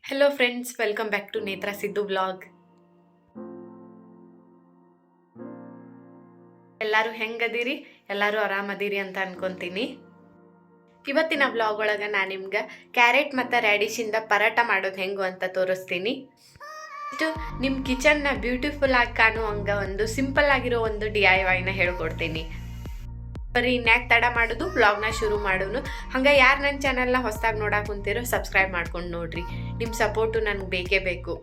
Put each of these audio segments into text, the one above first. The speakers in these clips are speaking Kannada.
Hello friends, welcome back to Netra Siddu vlog. ಎಲ್ಲರೂ ಹೆಂಗದಿರಿ? ಎಲ್ಲರೂ ಆರಾಮದಿರಿ ಅಂತ ಅನ್ಕೊಂತೀನಿ. ಇವತ್ತಿನ ವ್ಲಾಗ್ ಒಳಗೆ ನಾನು ನಿಮ್ಗೆ ಕ್ಯಾರೆಟ್ ಮತ್ತು ರ್ಯಾಡಿಶಿಂದ ಪರಾಟ ಮಾಡೋದು ಹೆಂಗು ಅಂತ ತೋರಿಸ್ತೀನಿ. ಇಷ್ಟು ನಿಮ್ಮ ಕಿಚನ್ನ ಬ್ಯೂಟಿಫುಲ್ ಆಗಿ ಕಾಣುವಂಗ ಒಂದು ಸಿಂಪಲ್ ಆಗಿರೋ ಒಂದು DIY ಹೇಳ್ಕೊಡ್ತೀನಿ. ಬರೀ ಇನ್ಯಾಕೆ ತಡ ಮಾಡೋದು, ವ್ಲಾಗ್ನ ಶುರು ಮಾಡೋನು. ಹಂಗೆ ಯಾರು ನನ್ನ ಚಾನಲ್ನ ಹೊಸದಾಗಿ ನೋಡಕ್ಕೆ ಕುಂತಿರೋ ಸಬ್ಸ್ಕ್ರೈಬ್ ಮಾಡ್ಕೊಂಡು ನೋಡ್ರಿ. ನಿಮ್ಮ ಸಪೋರ್ಟು ನನಗೆ ಬೇಕೇ ಬೇಕು.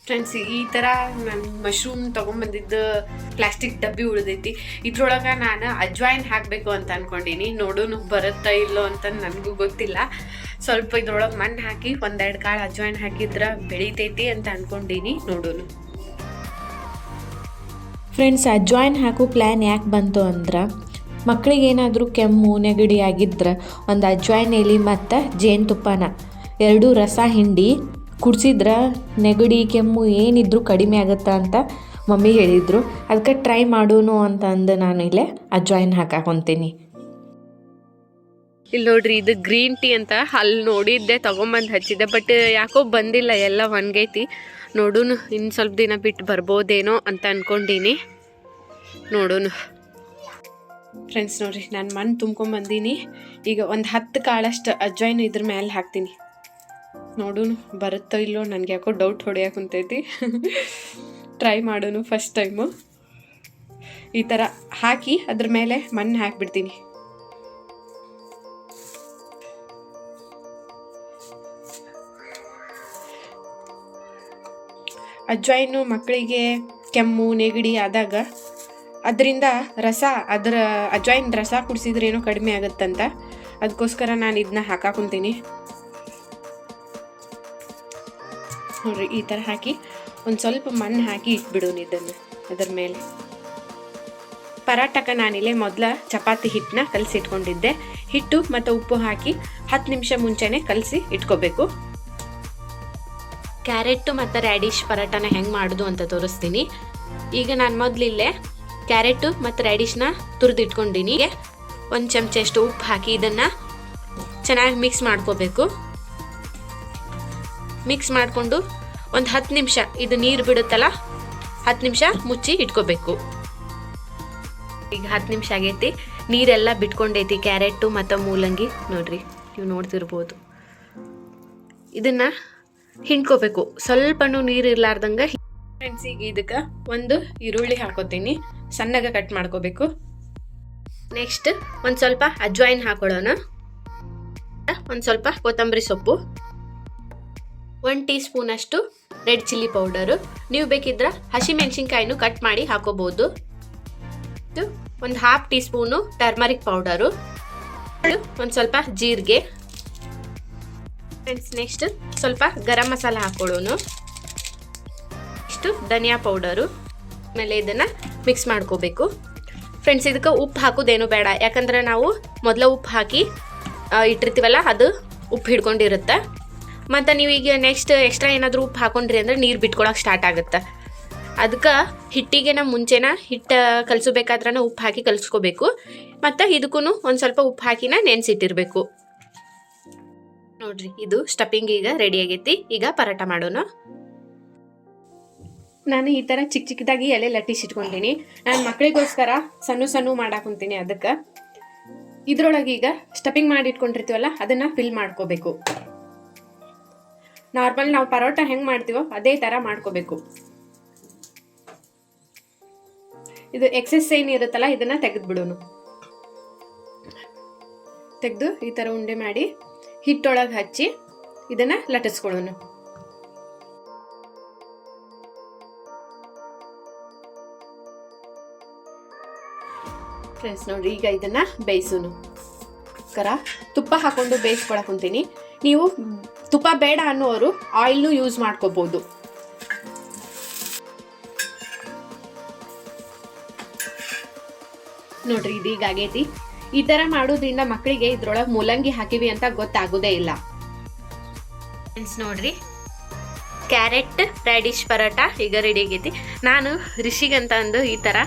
ಫ್ರೆಂಡ್ಸ್, ಈ ಥರ ನಾನು ಮಶ್ರೂಮ್ ತೊಗೊಂಬಂದಿದ್ದು ಪ್ಲಾಸ್ಟಿಕ್ ಡಬ್ಬಿ ಉಳಿದೈತಿ. ಇದ್ರೊಳಗೆ ನಾನು ಅಜ್ವಾಯಿನ್ ಹಾಕಬೇಕು ಅಂತ ಅಂದ್ಕೊಂಡೀನಿ. ನೋಡೋನು ಬರುತ್ತಾ ಇಲ್ಲೋ ಅಂತ ನನಗೂ ಗೊತ್ತಿಲ್ಲ. ಸ್ವಲ್ಪ ಇದ್ರೊಳಗೆ ಮಣ್ಣು ಹಾಕಿ ಒಂದೆರಡು ಕಾಳು ಅಜ್ವಾಯಿನ್ ಹಾಕಿದ್ರೆ ಬೆಳಿತೈತಿ ಅಂತ ಅಂದ್ಕೊಂಡೀನಿ. ನೋಡೋನು. ಫ್ರೆಂಡ್ಸ್, ಅಜ್ವಾಯಿನ್ ಹಾಕೋ ಪ್ಲ್ಯಾನ್ ಯಾಕೆ ಬಂತು ಅಂದ್ರೆ, ಮಕ್ಕಳಿಗೇನಾದರೂ ಕೆಮ್ಮು ನೆಗಡಿ ಆಗಿದ್ರೆ ಒಂದು ಅಜ್ವಾಯಿನ್ ಎಲೆ ಮತ್ತು ಜೇನುತುಪ್ಪನ ಎರಡೂ ರಸ ಹಿಂಡಿ ಕುಡಿಸಿದ್ರೆ ನೆಗಡಿ ಕೆಮ್ಮು ಏನಿದ್ರು ಕಡಿಮೆ ಆಗುತ್ತೆ ಅಂತ ಮಮ್ಮಿ ಹೇಳಿದರು. ಅದಕ್ಕೆ ಟ್ರೈ ಮಾಡೋನು ಅಂತ ಅಂದು ನಾನು ಇಲ್ಲೇ ಅಜ್ವಾಯಿನ್ ಹಾಕಾಕೊಂತೀನಿ. ಇಲ್ಲಿ ನೋಡ್ರಿ, ಇದು ಗ್ರೀನ್ ಟೀ ಅಂತ ಅಲ್ಲಿ ನೋಡಿದ್ದೆ, ತೊಗೊಂಬಂದು ಹಚ್ಚಿದ್ದೆ. ಬಟ್ ಯಾಕೋ ಬಂದಿಲ್ಲ, ಎಲ್ಲ ಒಣಗೈತಿ. ನೋಡೋನು, ಇನ್ನು ಸ್ವಲ್ಪ ದಿನ ಬಿಟ್ಟು ಬರ್ಬೋದೇನೋ ಅಂತ ಅಂದ್ಕೊಂಡೀನಿ. ನೋಡೋನು. ಫ್ರೆಂಡ್ಸ್ ನೋಡ್ರಿ, ನಾನು ಮಣ್ಣು ತುಂಬ್ಕೊಂಬಂದೀನಿ. ಈಗ ಒಂದು 10 ಕಾಳಷ್ಟು ಅಜ್ವಾಯಿನ್ ಇದ್ರ ಮೇಲೆ ಹಾಕ್ತೀನಿ. ನೋಡೋನು ಬರುತ್ತೋ ಇಲ್ಲೋ, ನನಗೆ ಯಾಕೋ ಡೌಟ್ ಹೊಡೆಯಕ್ಕೆ ಕುಂತೈತಿ. ಟ್ರೈ ಮಾಡೋನು ಫಸ್ಟ್ ಟೈಮು. ಈ ಥರ ಹಾಕಿ ಅದ್ರ ಮೇಲೆ ಮಣ್ಣು ಹಾಕಿಬಿಡ್ತೀನಿ. ಅಜ್ವಾಯಿನು ಮಕ್ಕಳಿಗೆ ಕೆಮ್ಮು ನೆಗಡಿ ಆದಾಗ ಅದರಿಂದ ಅಜ್ವಾಯಿನ್ ರಸ ಕುಡಿಸಿದ್ರೇನೋ ಕಡಿಮೆ ಆಗುತ್ತಂತ. ಅದಕ್ಕೋಸ್ಕರ ನಾನು ಇದನ್ನ ಹಾಕಾಕೊಂತೀನಿ. ನೋಡ್ರಿ, ಈ ಥರ ಹಾಕಿ ಒಂದು ಸ್ವಲ್ಪ ಮಣ್ಣು ಹಾಕಿ ಇಟ್ಬಿಡೋನು ಇದನ್ನು ಅದರ ಮೇಲೆ. ಪರಾಟಕ್ಕೆ ನಾನಿಲ್ಲೇ ಮೊದಲ ಚಪಾತಿ ಹಿಟ್ಟನ್ನ ಕಲಸಿ ಇಟ್ಕೊಂಡಿದ್ದೆ. ಹಿಟ್ಟು ಮತ್ತು ಉಪ್ಪು ಹಾಕಿ 10 ನಿಮಿಷ ಮುಂಚೆನೇ ಕಲಸಿ ಇಟ್ಕೋಬೇಕು. ಕ್ಯಾರೆಟ್ ಮತ್ತು ರ್ಯಾಡಿಶ್ ಪರಾಟನ ಹೆಂಗೆ ಮಾಡೋದು ಅಂತ ತೋರಿಸ್ತೀನಿ. ಈಗ ನಾನು ಮೊದಲಿಲ್ಲೇ ಕ್ಯಾರೆಟು ಮತ್ತು ರ್ಯಾಡಿಶ್ನ ತುರಿದಿಟ್ಕೊಂಡೀನಿ. 1 ಚಮಚಷ್ಟು ಉಪ್ಪು ಹಾಕಿ ಇದನ್ನು ಚೆನ್ನಾಗಿ ಮಿಕ್ಸ್ ಮಾಡ್ಕೋಬೇಕು. ಮಿಕ್ಸ್ ಮಾಡಿಕೊಂಡು ಒಂದು 10 ನಿಮಿಷ ಇದು ನೀರು ಬಿಡುತ್ತಲ್ಲ, 10 ನಿಮಿಷ ಮುಚ್ಚಿ ಇಟ್ಕೋಬೇಕು. ಈಗ 10 ನಿಮಿಷ ಆಗೈತಿ. ನೀರೆಲ್ಲ ಬಿಟ್ಕೊಂಡೈತಿ ಕ್ಯಾರೆಟು ಮತ್ತು ಮೂಲಂಗಿ. ನೋಡ್ರಿ, ನೀವು ನೋಡ್ತಿರ್ಬೋದು. ಇದನ್ನು ಹಿಂಡ್ಕೋಬೇಕು, ಸ್ವಲ್ಪನೂ ನೀರು ಇರ್ಲಾರ್ದಂಗೆ. ಫ್ರೆಂಡ್ಸ್, ಈಗ ಇದಕ್ಕೆ ಒಂದು ಈರುಳ್ಳಿ ಹಾಕೋತೀನಿ, ಸಣ್ಣಗೆ ಕಟ್ ಮಾಡ್ಕೋಬೇಕು. ನೆಕ್ಸ್ಟ್ ಒಂದು ಸ್ವಲ್ಪ ಅಜ್ವಾಯಿನ್ ಹಾಕೊಳ್ಳೋಣ. ಒಂದು ಸ್ವಲ್ಪ ಕೊತ್ತಂಬರಿ ಸೊಪ್ಪು, 1 ಟೀ ಸ್ಪೂನಷ್ಟು ರೆಡ್ ಚಿಲ್ಲಿ ಪೌಡರು. ನೀವು ಬೇಕಿದ್ರೆ ಹಸಿಮೆಣಸಿನ್ಕಾಯಿನೂ ಕಟ್ ಮಾಡಿ ಹಾಕೋಬಹುದು. ಒಂದು 1/2 ಟೀ ಸ್ಪೂನು ಟರ್ಮರಿಕ್ ಪೌಡರು, ಒಂದು ಸ್ವಲ್ಪ ಜೀರಿಗೆ. ಫ್ರೆಂಡ್ಸ್, ನೆಕ್ಸ್ಟ್ ಸ್ವಲ್ಪ ಗರಂ ಮಸಾಲ ಹಾಕೊಳ್ಳೋಣ. ನೆಕ್ಸ್ಟ್ ಧನಿಯಾ ಪೌಡರು. ಆಮೇಲೆ ಇದನ್ನು ಮಿಕ್ಸ್ ಮಾಡ್ಕೋಬೇಕು. ಫ್ರೆಂಡ್ಸ್, ಇದಕ್ಕೆ ಉಪ್ಪು ಹಾಕೋದೇನು ಬೇಡ, ಯಾಕಂದ್ರೆ ನಾವು ಮೊದಲ ಉಪ್ಪು ಹಾಕಿ ಇಟ್ಟಿರ್ತೀವಲ್ಲ, ಅದು ಉಪ್ಪು ಹಿಡ್ಕೊಂಡಿರುತ್ತೆ. ಮತ್ತು ನೀವು ಈಗ ನೆಕ್ಸ್ಟ್ ಎಕ್ಸ್ಟ್ರಾ ಏನಾದರೂ ಉಪ್ಪು ಹಾಕೊಂಡ್ರಿ ಅಂದರೆ ನೀರು ಬಿಟ್ಕೊಳಕ್ಕೆ ಸ್ಟಾರ್ಟ್ ಆಗುತ್ತೆ. ಅದಕ್ಕೆ ಹಿಟ್ಟಿಗೆ ನಾವು ಮುಂಚೆನ ಹಿಟ್ಟು ಕಲಿಸಬೇಕಾದ್ರೆ ಉಪ್ಪು ಹಾಕಿ ಕಲಿಸ್ಕೋಬೇಕು. ಮತ್ತು ಇದಕ್ಕೂ ಒಂದು ಸ್ವಲ್ಪ ಉಪ್ಪು ಹಾಕಿನ ನೆನೆಸಿಟ್ಟಿರಬೇಕು. ನೋಡ್ರಿ, ಇದು ಸ್ಟಫಿಂಗ್ ಈಗ ರೆಡಿ ಆಗೈತಿ. ಈಗ ಪರಾಟ ಮಾಡೋಣ. ನಾನು ಈ ಥರ ಚಿಕ್ಕ ಚಿಕ್ಕದಾಗಿ ಎಲೆ ಲಟ್ಟಿಸಿಟ್ಕೊಂತೀನಿ. ನಾನು ಮಕ್ಕಳಿಗೋಸ್ಕರ ಸಣ್ಣ ಮಾಡಾಕೊಂತೀನಿ. ಅದಕ್ಕೆ ಇದ್ರೊಳಗೆ ಈಗ ಸ್ಟಫಿಂಗ್ ಮಾಡಿ ಇಟ್ಕೊಂಡಿರ್ತೀವಲ್ಲ, ಅದನ್ನು ಫಿಲ್ ಮಾಡ್ಕೋಬೇಕು. ನಾರ್ಮಲ್ ನಾವು ಪರೋಟ ಹೆಂಗೆ ಮಾಡ್ತೀವೋ ಅದೇ ಥರ ಮಾಡ್ಕೋಬೇಕು. ಇದು ಎಕ್ಸೆಸ್ ಏನಿರುತ್ತಲ್ಲ, ಇದನ್ನು ತೆಗೆದ್ಬಿಡೋನು. ತೆಗೆದು ಈ ಥರ ಉಂಡೆ ಮಾಡಿ ಹಿಟ್ಟೊಳಗೆ ಹಚ್ಚಿ ಇದನ್ನು ಲಟ್ಟಿಸ್ಕೊಳ್ಳೋಣ. ಫ್ರೆಂಡ್ಸ್ ನೋಡಿ, ಈಗ ಇದನ್ನ ಬೇಯಿಸೋನು. ತುಪ್ಪ ಹಾಕೊಂಡು ಬೇಯಿಸ್ಕೊಳಕ್ ಕುಂತೀನಿ. ನೀವು ತುಪ್ಪ ಬೇಡ ಅನ್ನೋರು ಆಯಿಲ್ನು ಯೂಸ್ ಮಾಡ್ಕೋಬಹುದು. ನೋಡ್ರಿ, ಇದೀಗ ಆಗೈತಿ. ಈ ತರ ಮಾಡೋದ್ರಿಂದ ಮಕ್ಕಳಿಗೆ ಇದ್ರೊಳಗೆ ಮೂಲಂಗಿ ಹಾಕಿವಿ ಅಂತ ಗೊತ್ತಾಗೋದೇ ಇಲ್ಲ. ಫ್ರೆಂಡ್ಸ್ ನೋಡ್ರಿ, ಕ್ಯಾರೆಟ್ ರ್ಯಾಡಿಶ್ ಪರೋಟ ಈಗ ರೆಡಿ ಆಗೈತಿ. ನಾನು ರಿಷಿಗಂತ ಅಂದು ಈ ಥರ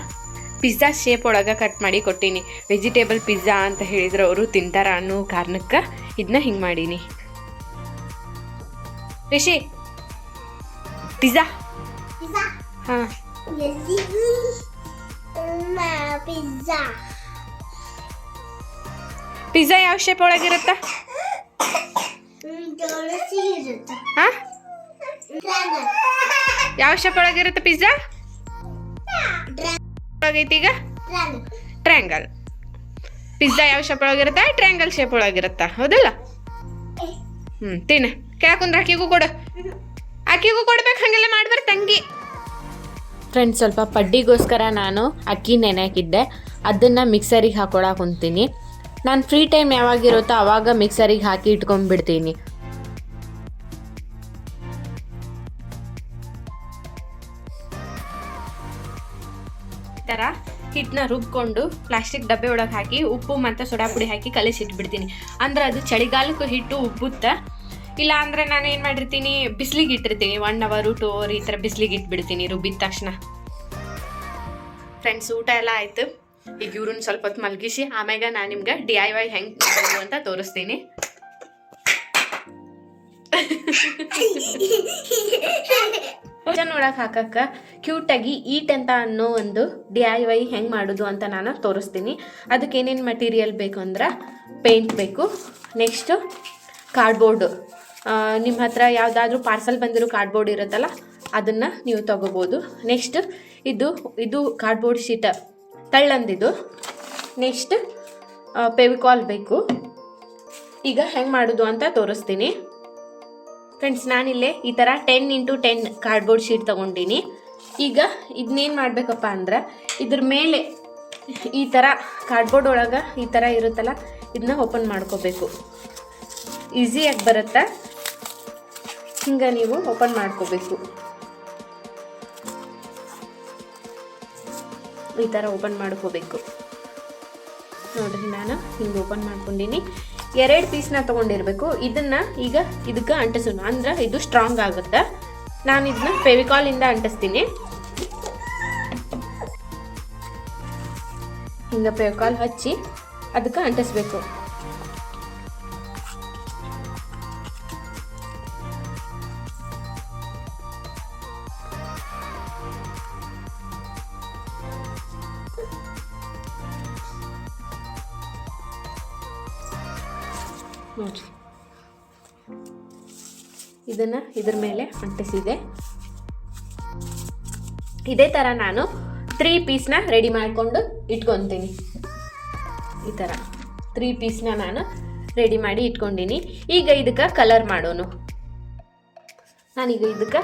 ಪಿಜ್ಜಾ ಶೇಪ್ ಒಳಗೆ ಕಟ್ ಮಾಡಿ ಕೊಟ್ಟೀನಿ. ವೆಜಿಟೇಬಲ್ ಪಿಜ್ಜಾ ಅಂತ ಹೇಳಿದ್ರು ಅವರು ತಿಂತಾರ ಅನ್ನೋ ಕಾರಣಕ್ಕೆ ಇದನ್ನ ಹಿಂಗೆ ಮಾಡೀನಿ. ರಿಷಿ ಪಿಜ್ಜಾ ಹಾಂ ಪಿಜ್ಜಾ ಯಾವ ಶೇಪ್ ಒಳಗಿರುತ್ತಾ ಹಾಂ ಯಾವ ಶೇಪ್ ಒಳಗಿರುತ್ತೆ ಪಿಜ್ಜಾ ಒಳಗೈತಿ ಈಗ ಟ್ರ್ಯಾಂಗಲ್ ಪಿಜ್ಜಾ ಯಾವ ಶೇಪ್ ಒಳಗಿರುತ್ತೆ ಟ್ರ್ಯಾಂಗಲ್ ಶೇಪ್ ಒಳಗಿರುತ್ತಾ ಹೌದಲ್ಲ ತಿನ್ನ ಕೇಳಕುಂದ್ರೆ ಅಕ್ಕಿಗೂ ಕೊಡು ಅಕ್ಕಿಗೂ ಕೊಡ್ಬೇಕು ಹಾಗೆಲ್ಲ ಮಾಡ್ಬಾರ ತಂಗಿ ಫ್ರೆಂಡ್ಸ್ ಸ್ವಲ್ಪ ಪಡ್ಡಿಗೋಸ್ಕರ ನಾನು ಅಕ್ಕಿ ನೆನೆ ಹಾಕಿದ್ದೆ ಅದನ್ನು ಮಿಕ್ಸರಿಗೆ ಹಾಕೊಳಕ್ಕೆ ಕುಂತೀನಿ ನಾನು ಫ್ರೀ ಟೈಮ್ ಯಾವಾಗಿರುತ್ತೋ ಆವಾಗ ಮಿಕ್ಸರಿಗೆ ಹಾಕಿ ಇಟ್ಕೊಂಡ್ಬಿಡ್ತೀನಿ ಈ ಥರ ಹಿಟ್ಟನ್ನ ರುಬ್ಕೊಂಡು ಪ್ಲಾಸ್ಟಿಕ್ ಡಬ್ಬೆ ಒಳಗೆ ಹಾಕಿ ಉಪ್ಪು ಮತ್ತು ಸೋಡಾ ಪುಡಿ ಹಾಕಿ ಕಲಿಸಿಟ್ಬಿಡ್ತೀನಿ ಅಂದ್ರೆ ಅದು ಚಳಿಗಾಲಕ್ಕೂ ಹಿಟ್ಟು ಉಬ್ಬುತ್ತೆ ಇಲ್ಲ ಅಂದರೆ ನಾನು ಏನು ಮಾಡಿರ್ತೀನಿ ಬಿಸಿಲಿಗೆ ಇಟ್ಟಿರ್ತೀನಿ 1 hour 2 hour ಈ ಥರ ಬಿಸಿಲಿಗೆ ಇಟ್ಬಿಡ್ತೀನಿ ರುಬ್ಬಿದ ತಕ್ಷಣ ಫ್ರೆಂಡ್ಸ್ ಊಟ ಎಲ್ಲ ಆಯಿತು ಈಗ ಇವ್ರನ್ನ ಸ್ವಲ್ಪ ಹೊತ್ತು ಮಲಗಿಸಿ ಆಮ್ಯಾಗ ನಾನು ನಿಮ್ಗೆ DIY ಹೆಂಗೆ ಮಾಡೋದು ಅಂತ ತೋರಿಸ್ತೀನಿ ನೋಡಕ್ಕೆ ಹಾಕಕ್ಕೆ ಕ್ಯೂಟಾಗಿ ಈಟ್ ಅಂತ ಅನ್ನೋ ಒಂದು DIY ಹೆಂಗೆ ಮಾಡೋದು ಅಂತ ನಾನು ತೋರಿಸ್ತೀನಿ ಅದಕ್ಕೆ ಏನೇನು ಮಟೀರಿಯಲ್ ಬೇಕು ಅಂದ್ರೆ ಪೇಂಟ್ ಬೇಕು ನೆಕ್ಸ್ಟು ಕಾರ್ಡ್ಬೋರ್ಡು ನಿಮ್ಮ ಹತ್ರ ಯಾವುದಾದ್ರೂ ಪಾರ್ಸಲ್ ಬಂದಿರೋ ಕಾರ್ಡ್ಬೋರ್ಡ್ ಇರುತ್ತಲ್ಲ ಅದನ್ನು ನೀವು ತೊಗೋಬೋದು ನೆಕ್ಸ್ಟ್ ಇದು ಕಾರ್ಡ್ಬೋರ್ಡ್ ಶೀಟ್ ತಳ್ಳಂದಿದ್ದು ನೆಕ್ಸ್ಟ್ ಫೆವಿಕಾಲ್ ಬೇಕು ಈಗ ಹೆಂಗೆ ಮಾಡೋದು ಅಂತ ತೋರಿಸ್ತೀನಿ ಫ್ರೆಂಡ್ಸ್ ನಾನಿಲ್ಲೇ ಈ ಥರ 10x10 ಕಾರ್ಡ್ಬೋರ್ಡ್ ಶೀಟ್ ತೊಗೊಂಡಿನಿ ಈಗ ಇದನ್ನೇನು ಮಾಡಬೇಕಪ್ಪ ಅಂದ್ರೆ ಇದ್ರ ಮೇಲೆ ಈ ಥರ ಕಾರ್ಡ್ಬೋರ್ಡ್ ಒಳಗೆ ಈ ಥರ ಇರುತ್ತಲ್ಲ ಇದನ್ನ ಓಪನ್ ಮಾಡ್ಕೋಬೇಕು ಈಸಿಯಾಗಿ ಬರುತ್ತೆ ಹಿಂಗೆ ನೀವು ಓಪನ್ ಮಾಡ್ಕೋಬೇಕು ಈ ಥರ ಓಪನ್ ಮಾಡ್ಕೋಬೇಕು ನೋಡ್ರಿ ನಾನು ಹಿಂಗೆ ಓಪನ್ ಮಾಡ್ಕೊಂಡಿನಿ 2 ಪೀಸ್ನ ತೊಗೊಂಡಿರಬೇಕು ಇದನ್ನು ಈಗ ಇದಕ್ಕೆ ಅಂಟಿಸೋಣ ಅಂದ್ರೆ ಇದು ಸ್ಟ್ರಾಂಗ್ ಆಗುತ್ತೆ ನಾನು ಇದನ್ನ ಫೆವಿಕಾಲಿಂದ ಅಂಟಿಸ್ತೀನಿ ಹಿಂಗೆ ಫೆವಿಕಾಲ್ ಹಚ್ಚಿ ಅದಕ್ಕೆ ಅಂಟಿಸ್ಬೇಕು ನೋಡಿರಿ ಇದನ್ನು ಇದ್ರ ಮೇಲೆ ಅಂಟಿಸಿದೆ ಇದೇ ಥರ ನಾನು 3 ಪೀಸ್ನ ರೆಡಿ ಮಾಡಿಕೊಂಡು ಇಟ್ಕೊತೀನಿ ಈ ಥರ 3 ಪೀಸ್ನ ನಾನು ರೆಡಿ ಮಾಡಿ ಇಟ್ಕೊಂಡಿನಿ ಈಗ ಇದಕ್ಕೆ ಕಲರ್ ಮಾಡೋಣ ನಾನೀಗ ಇದಕ್ಕೆ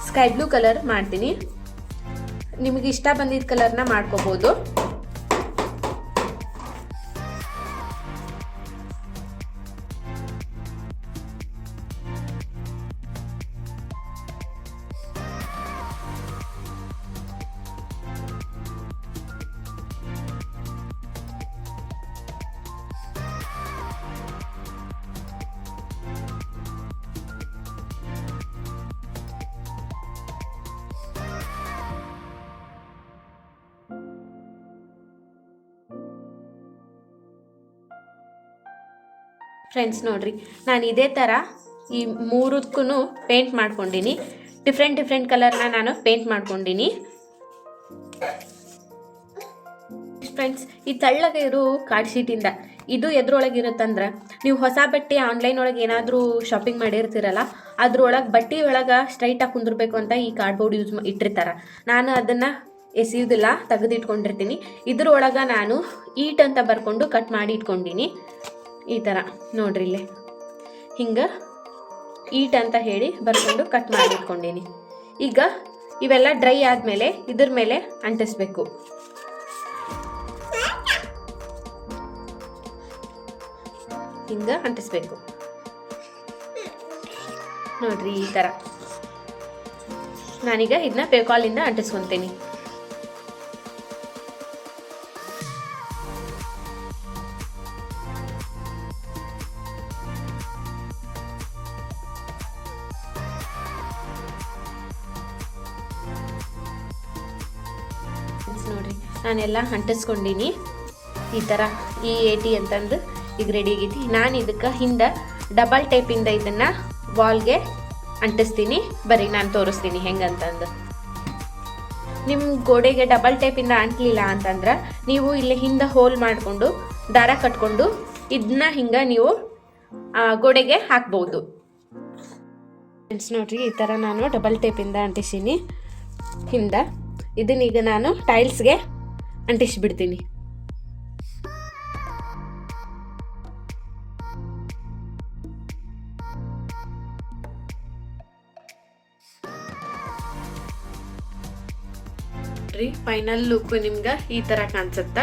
ಸ್ಕೈ ಬ್ಲೂ ಕಲರ್ ಮಾಡ್ತೀನಿ ನಿಮಗೆ ಇಷ್ಟ ಬಂದಿದ್ದ ಕಲರ್ನ ಮಾಡ್ಕೋಬೋದು ಫ್ರೆಂಡ್ಸ್ ನೋಡ್ರಿ ನಾನು ಇದೇ ಥರ ಈ 3ಕ್ಕೂ ಪೇಂಟ್ ಮಾಡ್ಕೊಂಡಿನಿ ಡಿಫ್ರೆಂಟ್ ಕಲರ್ನ ನಾನು ಪೇಂಟ್ ಮಾಡ್ಕೊಂಡಿನಿ ಫ್ರೆಂಡ್ಸ್ ಈ ತಳ್ಳಗೆ ಇರೋ ಕಾರ್ಡ್ ಶೀಟಿಂದ ಇದು ಎದ್ರೊಳಗಿರುತ್ತಂದ್ರೆ ನೀವು ಹೊಸ ಬಟ್ಟೆ ಆನ್ಲೈನ್ ಒಳಗೆ ಏನಾದರೂ ಶಾಪಿಂಗ್ ಮಾಡಿರ್ತೀರಲ್ಲ ಅದ್ರೊಳಗೆ ಬಟ್ಟೆ ಒಳಗೆ ಸ್ಟ್ರೈಟಾಗಿ ಕುಂದಿರ್ಬೇಕು ಅಂತ ಈ ಕಾರ್ಡ್ಬೋರ್ಡ್ ಇಟ್ಟಿರ್ತಾರೆ ನಾನು ಅದನ್ನು ಎಸೆಯೋದಿಲ್ಲ ತೆಗೆದಿಟ್ಕೊಂಡಿರ್ತೀನಿ ಇದ್ರೊಳಗೆ ನಾನು ಈಟ್ ಅಂತ ಬರ್ಕೊಂಡು ಕಟ್ ಮಾಡಿ ಇಟ್ಕೊಂಡಿನಿ ಈ ಥರ ನೋಡ್ರಿ ಇಲ್ಲೇ ಹಿಂಗೆ ಈಟ್ ಅಂತ ಹೇಳಿ ಬರ್ಕೊಂಡು ಕಟ್ ಮಾಡಿ ಇಟ್ಕೊಂಡೀನಿ ಈಗ ಇವೆಲ್ಲ ಡ್ರೈ ಆದಮೇಲೆ ಇದ್ರ ಮೇಲೆ ಅಂಟಿಸ್ಬೇಕು ಹಿಂಗೆ ಅಂಟಿಸ್ಬೇಕು ನೋಡ್ರಿ ಈ ಥರ ನಾನೀಗ ಇದನ್ನ ಫೆವಿಕಾಲಿಂದ ಅಂಟಿಸ್ಕೊತೀನಿ ನೋಡ್ರಿ ನಾನೆಲ್ಲ ಅಂಟಿಸ್ಕೊಂಡಿನಿ ಈ ಥರ E80 ಅಂತಂದು ಈಗ ರೆಡಿ ಆಗೈತಿ ನಾನು ಇದಕ್ಕೆ ಹಿಂದೆ ಡಬಲ್ ಟೇಪಿಂದ ಇದನ್ನು ವಾಲ್ಗೆ ಅಂಟಿಸ್ತೀನಿ. ಬರೀ ನಾನು ತೋರಿಸ್ತೀನಿ ಹೆಂಗಂತಂದು. ನಿಮ್ಮ ಗೋಡೆಗೆ ಡಬಲ್ ಟೇಪಿಂದ ಅಂಟ್ಲಿಲ್ಲ ಅಂತಂದ್ರೆ ನೀವು ಇಲ್ಲಿ ಹಿಂದೆ ಹೋಲ್ ಮಾಡಿಕೊಂಡು ದಾರ ಕಟ್ಕೊಂಡು ಇದನ್ನ ಹಿಂಗೆ ನೀವು ಗೋಡೆಗೆ ಹಾಕ್ಬೋದು. ಫ್ರೆಂಡ್ಸ್ ನೋಡ್ರಿ, ಈ ಥರ ನಾನು ಡಬಲ್ ಟೇಪಿಂದ ಅಂಟಿಸೀನಿ ಹಿಂದೆ. ಇದನ್ನೀಗ ನಾನು ಟೈಲ್ಸ್ಗೆ ಅಂಟಿಸಿಬಿಡ್ತೀನಿ. ಫೈನಲ್ ಲುಕ್ ನಿಮ್ಗೆ ಈ ತರ ಕಾಣಿಸುತ್ತ.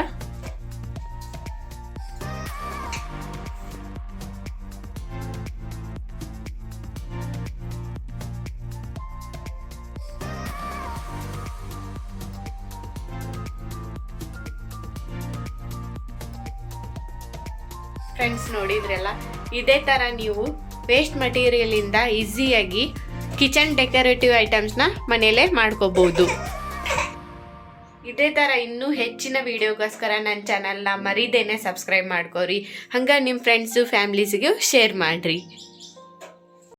ಫ್ರೆಂಡ್ಸ್ ನೋಡಿದ್ರಲ್ಲ, ಇದೇ ತರ ನೀವು ವೇಸ್ಟ್ ಮಟೀರಿಯಲ್ ಇಂದ ಈಸಿಯಾಗಿ ಕಿಚನ್ ಡೆಕೋರೇಟಿವ್ ಐಟಮ್ಸ್ನ ಮನೆಯಲ್ಲೇ ಮಾಡ್ಕೋಬಹುದು. ಇದೇ ಥರ ಇನ್ನೂ ಹೆಚ್ಚಿನ ವಿಡಿಯೋಗೋಸ್ಕರ ನನ್ನ ಚಾನಲ್ನ ಮರಿದೇನೆ ಸಬ್ಸ್ಕ್ರೈಬ್ ಮಾಡ್ಕೋರಿ. ಹಂಗೆ ನಿಮ್ಮ ಫ್ರೆಂಡ್ಸು ಫ್ಯಾಮ್ಲೀಸಿಗೂ ಶೇರ್ ಮಾಡಿರಿ.